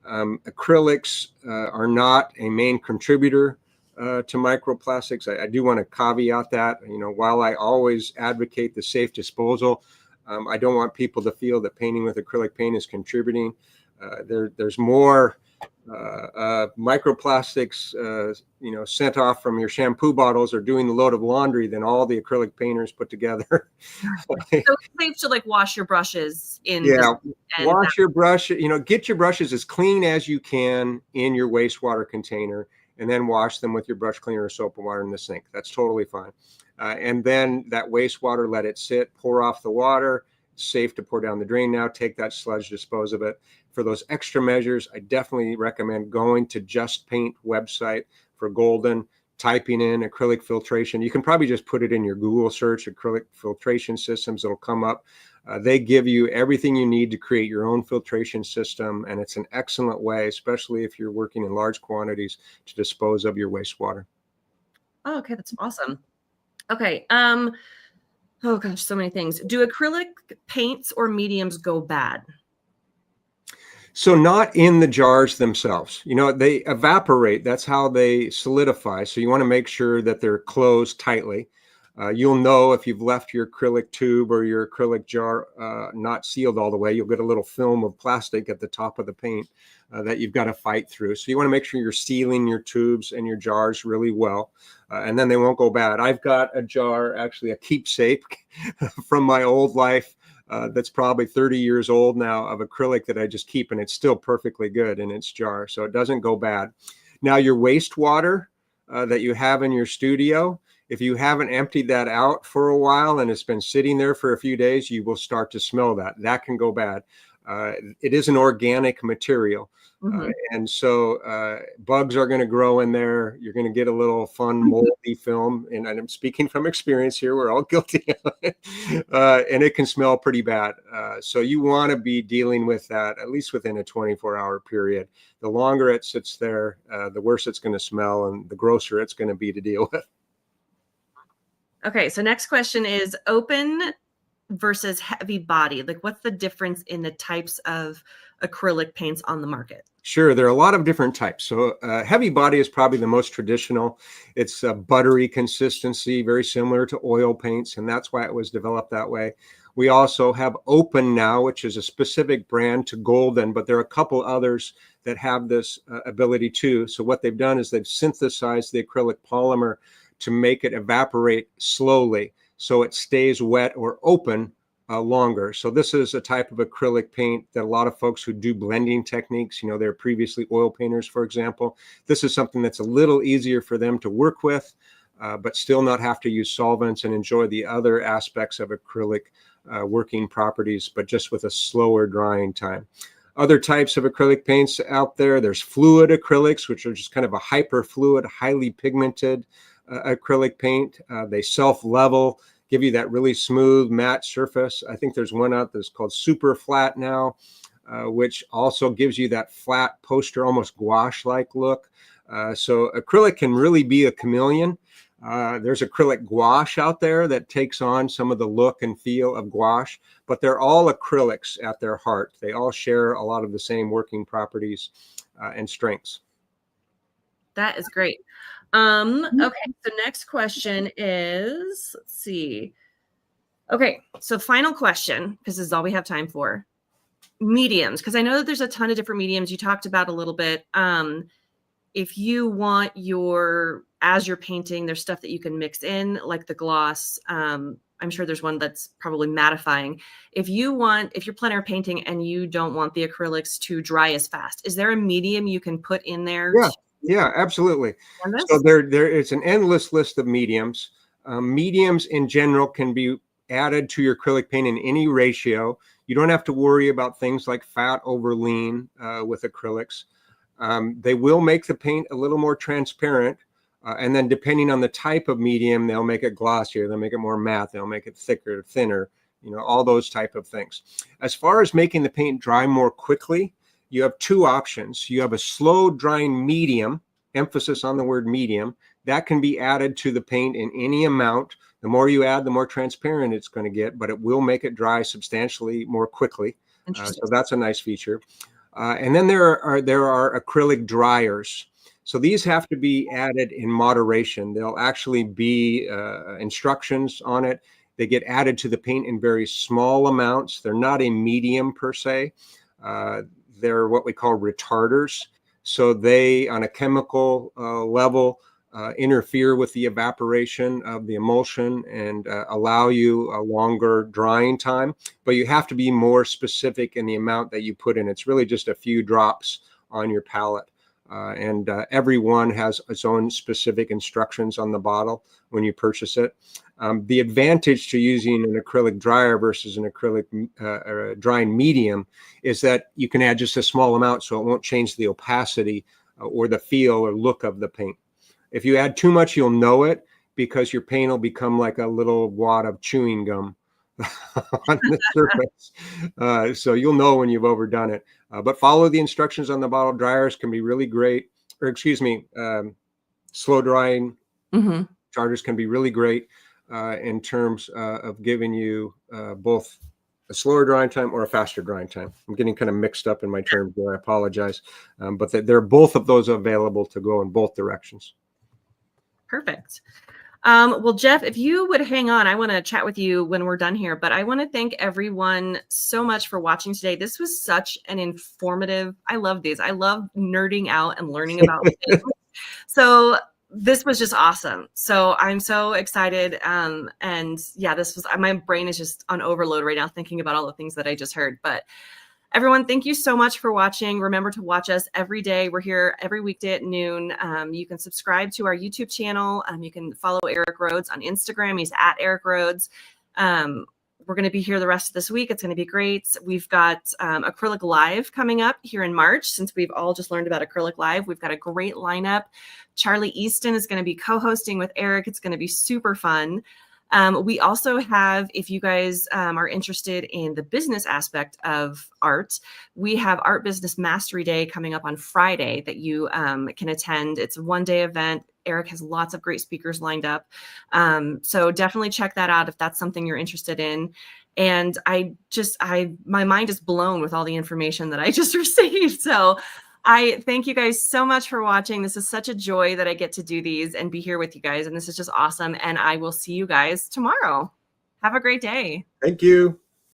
Acrylics are not a main contributor to microplastics. I do want to caveat that. While I always advocate the safe disposal, I don't want people to feel that painting with acrylic paint is contributing. There's more microplastics, sent off from your shampoo bottles or doing the load of laundry than all the acrylic painters put together. So it's safe to wash your brushes in. Yeah, wash your brush. Get your brushes as clean as you can in your wastewater container, and then wash them with your brush cleaner or soap and water in the sink. That's totally fine. And then that wastewater, let it sit, pour off the water. It's safe to pour down the drain now. Take that sludge, dispose of it. For those extra measures, I definitely recommend going to Just Paint website for golden, typing in acrylic filtration. You can probably just put it in your Google search, acrylic filtration systems. It'll come up. They give you everything you need to create your own filtration system, and it's an excellent way, especially if you're working in large quantities, to dispose of your wastewater. Oh, okay, that's awesome. Okay. Oh gosh, so many things. Do acrylic paints or mediums go bad? So not in the jars themselves. They evaporate. That's how they solidify. So you want to make sure that they're closed tightly. You'll know if you've left your acrylic tube or your acrylic jar not sealed all the way. You'll get a little film of plastic at the top of the paint that you've got to fight through. So you want to make sure you're sealing your tubes and your jars really well, and then they won't go bad. I've got a jar, actually a keepsake from my old life, that's probably 30 years old now, of acrylic that I just keep, and it's still perfectly good in its jar, so it doesn't go bad. Now, your wastewater that you have in your studio, if you haven't emptied that out for a while and it's been sitting there for a few days, you will start to smell that. That can go bad. It is an organic material. And so bugs are going to grow in there. You're going to get a little fun moldy film. And I'm speaking from experience here. We're all guilty of it. And it can smell pretty bad. So you want to be dealing with that at least within a 24-hour period. The longer it sits there, the worse it's going to smell and the grosser it's going to be to deal with. Okay, so next question is open versus heavy body. What's the difference in the types of acrylic paints on the market? Sure, there are a lot of different types. So heavy body is probably the most traditional. It's a buttery consistency, very similar to oil paints, and that's why it was developed that way. We also have open now, which is a specific brand to golden, but there are a couple others that have this ability too. So what they've done is they've synthesized the acrylic polymer to make it evaporate slowly, so it stays wet or open longer. So this is a type of acrylic paint that a lot of folks who do blending techniques, they're previously oil painters, for example. This is something that's a little easier for them to work with, but still not have to use solvents and enjoy the other aspects of acrylic working properties, but just with a slower drying time. Other types of acrylic paints out there, there's fluid acrylics, which are just kind of a hyper fluid, highly pigmented acrylic paint. They self-level, give you that really smooth matte surface. I think there's one out that's called Super Flat now, which also gives you that flat poster, almost gouache-like look. So acrylic can really be a chameleon. There's acrylic gouache out there that takes on some of the look and feel of gouache, but they're all acrylics at their heart. They all share a lot of the same working properties and strengths. That is great. Okay, so next question is, let's see. Okay, so final question, because this is all we have time for. Mediums, because I know that there's a ton of different mediums you talked about a little bit. If you want as you're painting, there's stuff that you can mix in, like the gloss. I'm sure there's one that's probably mattifying. If you're plein air painting and you don't want the acrylics to dry as fast, is there a medium you can put in there? Yeah, absolutely. So it's an endless list of mediums. Mediums in general can be added to your acrylic paint in any ratio. You don't have to worry about things like fat over lean with acrylics. They will make the paint a little more transparent. And then depending on the type of medium, they'll make it glossier, they'll make it more matte, they'll make it thicker, thinner, all those type of things. As far as making the paint dry more quickly, you have two options. You have a slow drying medium, emphasis on the word medium, that can be added to the paint in any amount. The more you add, the more transparent it's going to get, but it will make it dry substantially more quickly. So that's a nice feature. And then there are acrylic dryers. So these have to be added in moderation. There'll actually be instructions on it. They get added to the paint in very small amounts. They're not a medium per se. They're what we call retarders. So they, on a chemical level, interfere with the evaporation of the emulsion and allow you a longer drying time. But you have to be more specific in the amount that you put in. It's really just a few drops on your palette. And every one has its own specific instructions on the bottle when you purchase it. The advantage to using an acrylic dryer versus an acrylic drying medium is that you can add just a small amount so it won't change the opacity or the feel or look of the paint. If you add too much, you'll know it because your paint will become like a little wad of chewing gum on the surface. So you'll know when you've overdone it. But follow the instructions on the bottle. Dryers can be really great, or excuse me, slow drying chargers can be really great in terms of giving you both a slower drying time or a faster drying time. I'm getting kind of mixed up in my terms there. I apologize. But there are both of those available to go in both directions. Perfect. Well, Jeff, if you would hang on, I want to chat with you when we're done here, but I want to thank everyone so much for watching today. This was such an informative, I love these. I love nerding out and learning about things. So this was just awesome. So I'm so excited. And yeah, my brain is just on overload right now thinking about all the things that I just heard. But everyone, thank you so much for watching. Remember to watch us every day. We're here every weekday at noon. You can subscribe to our YouTube channel. You can follow Eric Rhodes on Instagram. He's at Eric Rhodes. We're going to be here the rest of this week. It's going to be great. We've got Acrylic Live coming up here in March. Since we've all just learned about Acrylic Live, we've got a great lineup. Charlie Easton is going to be co-hosting with Eric. It's going to be super fun. We also have, if you guys are interested in the business aspect of art, we have Art Business Mastery Day coming up on Friday that you can attend. It's a one-day event. Eric has lots of great speakers lined up. So definitely check that out if that's something you're interested in. And my mind is blown with all the information that I just received. So I thank you guys so much for watching. This is such a joy that I get to do these and be here with you guys. And this is just awesome. And I will see you guys tomorrow. Have a great day. Thank you.